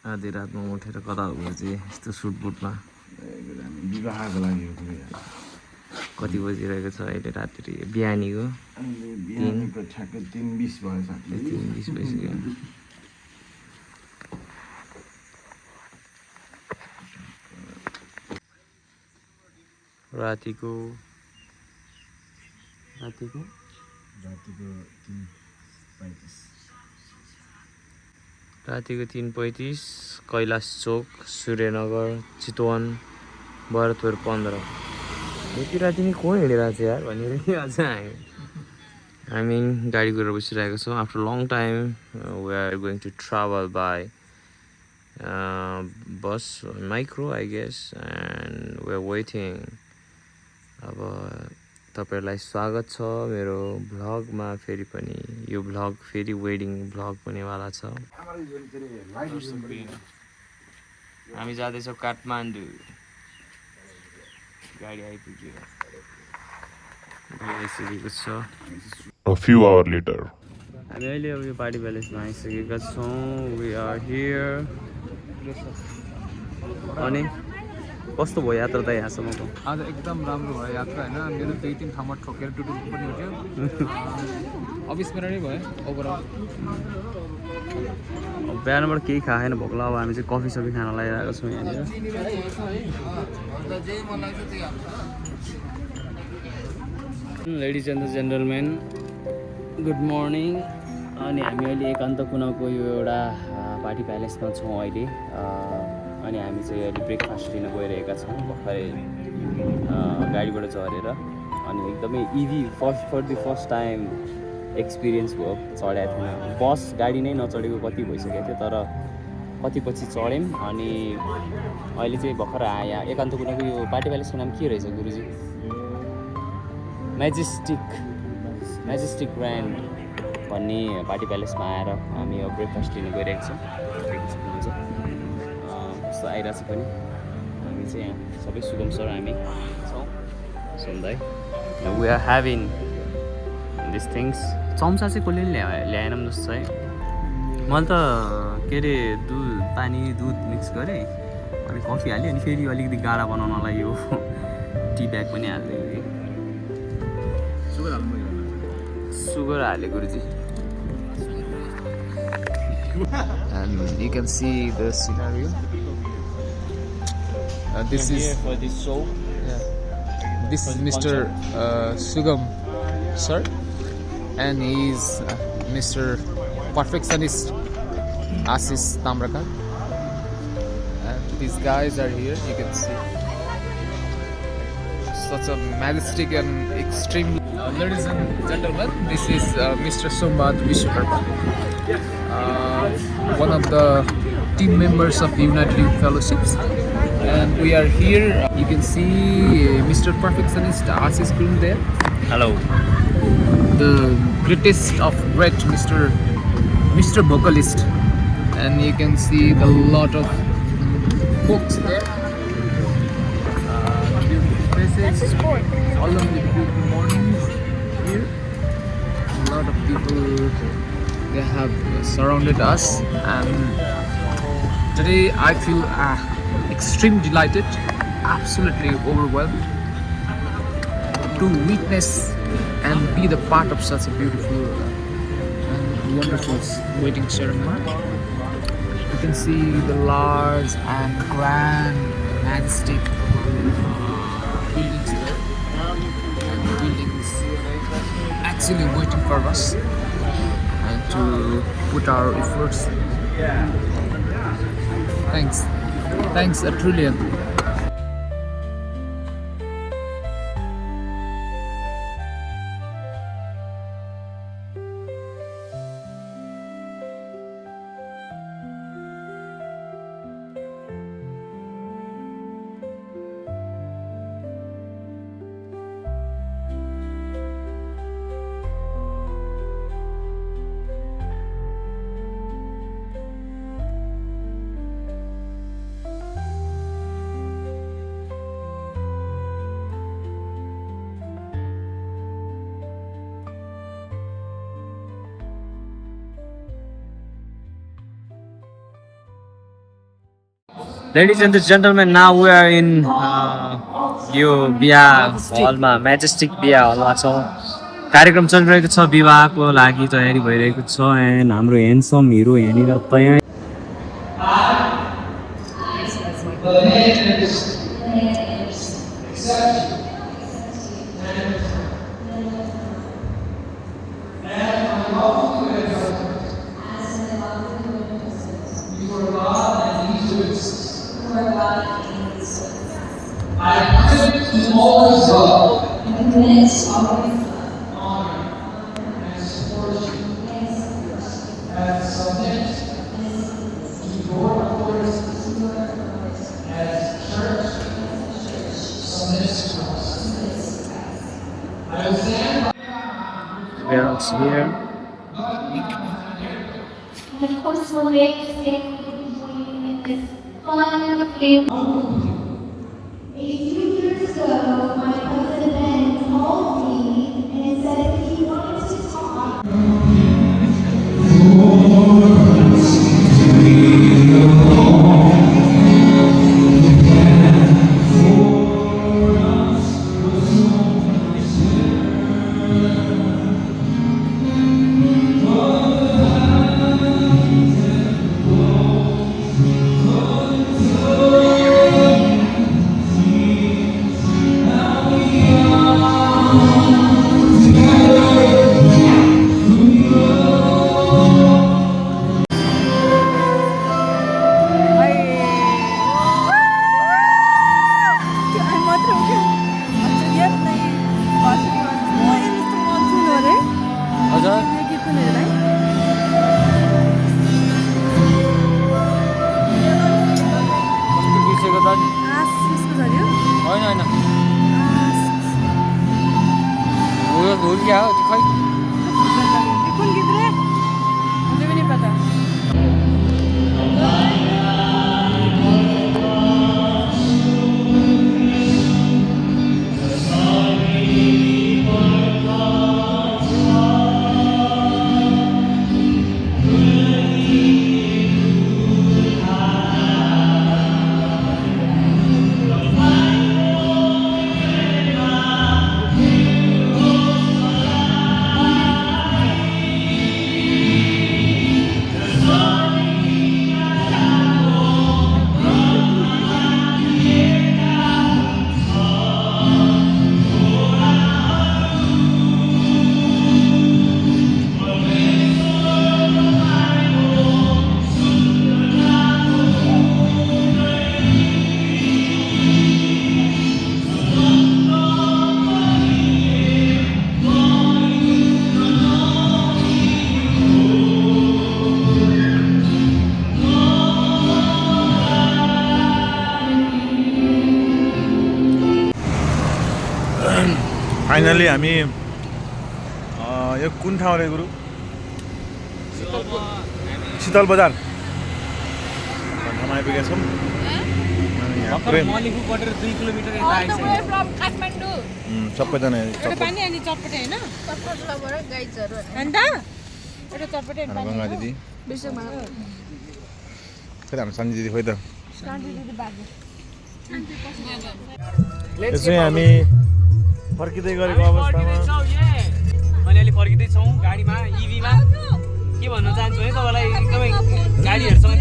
आधी रातमा उठेर कता हुनु चाहिँ यस्तो सुटबुटमा विवाहको लागि कति बजिरहेको छ अहिले रात्रि बिहानीको बिहानीको ठ्याक्कै 3:20 भयो साथी 3:20 भइसक्यो रातिको 3:35 कैलाश चोक सूर्यनगर चितवन भरतपुर 15 यति राति नि को हिँडिरहेको छ यार भनेर अझ हामी गाडी गरेर बसिरहेको छौँ after long time we are going to travel by bus micro I guess and we are waiting अब तपाईहरुलाई स्वागत छ मेरो भ्लगमा फेरि पनि यो भ्लग फेरि वेडिङ भ्लग हुनेवाला छ हामी जाँदैछौँ काठमाडौँ गाडी आइपुग्यो आइसकेको छ A few hours later. हामी अहिले अब यो पार्टी प्यालेसमा आइसकेका छौँ वी आर हियर अनि कस्तो भयो यात्रा त यहाँसम्मको आज एकदम राम्रो भयो यात्रा होइन मेरो 2-3 ठाउँमा ठोकेर टुटुल पनि उठ्यो अविस्मरणीय भयो ओभरअल बिहानबाट केही खाएन भोक लाग्यो अब हामी चाहिँ कफी सफी खान लागिरहेको छौँ यहाँनिर ladies and the gentlemen good morning अनि हामी अहिले एकान्त कुनाको यो एउटा पार्टी प्यालेसमा छौँ अहिले अनि हामी चाहिँ अहिले ब्रेकफास्ट लिन गइरहेका छौँ भर्खरै गाडीबाट झरेर अनि एकदमै easy for the first time experience भयो चढेको थिएन बस गाडी नै नचढेको कति भइसकेको थियो तर कति पछि चढ्यौँ अनि अहिले चाहिँ भर्खर यहाँ एकान्त कुनाको यो पार्टी प्यालेसको नाम के रहेछ गुरुजी मेजेस्टिक ग्रान्ड भन्ने पार्टी प्यालेसमा आएर हामी अब ब्रेकफास्ट लिन गइरहेको छौँ हुन्छ कस्तो आइरहेको छ पनि हामी चाहिँ यहाँ सबै सुगम सर हामी छौँ सुन्दै we are having this things चम्चा चाहिँ कसले पनि ल्याएन पनि जस्तो छ है मैले त के अरे पानी दुध मिक्स गरेँ अनि कफी हालेँ अनि फेरि अलिकति गाढा बनाउनलाई यो टी ब्याग पनि हालिदिएँ कि सुगर हाले गुरुजी and you can see the scenario this is for this show this is Mr. Sugam sir and he is Mr. Perfectionist Ashish Tamrakar and these guys are here you can see such a majestic and extreme ladies and gentlemen this is Mr. Sombad Vishwakarma one of the team members of the United Youth Fellowships and we are here you can see Mr. Perfectionist Ashish Kurun there hello the greatest of great Mr. Vocalist and you can see the lot of folks there places all of the beautiful mornings here a lot of people they have surrounded us and today I feel extremely delighted absolutely overwhelmed to witness and be the part of such a beautiful and wonderful wedding ceremony. You can see the large and grand majestic buildings there and the buildings actually waiting for us and to put our efforts. Thanks a trillion. Ladies and gentlemen, now we are in यो बिहा हलमा majestic बिहा हलमा छौँ कार्यक्रम चलिरहेको छ विवाहको लागि तयारी भइरहेको छ एन्ड हाम्रो ह्यान्डसम हिरो यहाँनिर तयार parents here. Of course, we'll make this fun. A few years ago, my cousin Ben called me and said he wanted to talk. Finally हामी यो कुन ठाउँ रे गुरु शीतल बजार ठाउँमा आइपुगेका छौँ सबैजना गङ्गा दिदी फेरि हाम्रो सन्जी दिदी खोइ त यसै हामी फर्किँदै गरेको अवस्थामा अहिले फर्किँदैछौँ गाडीमा इभीमा के भन्न चाहन्छु है तपाईँलाई एकदमै गाडीहरूसँग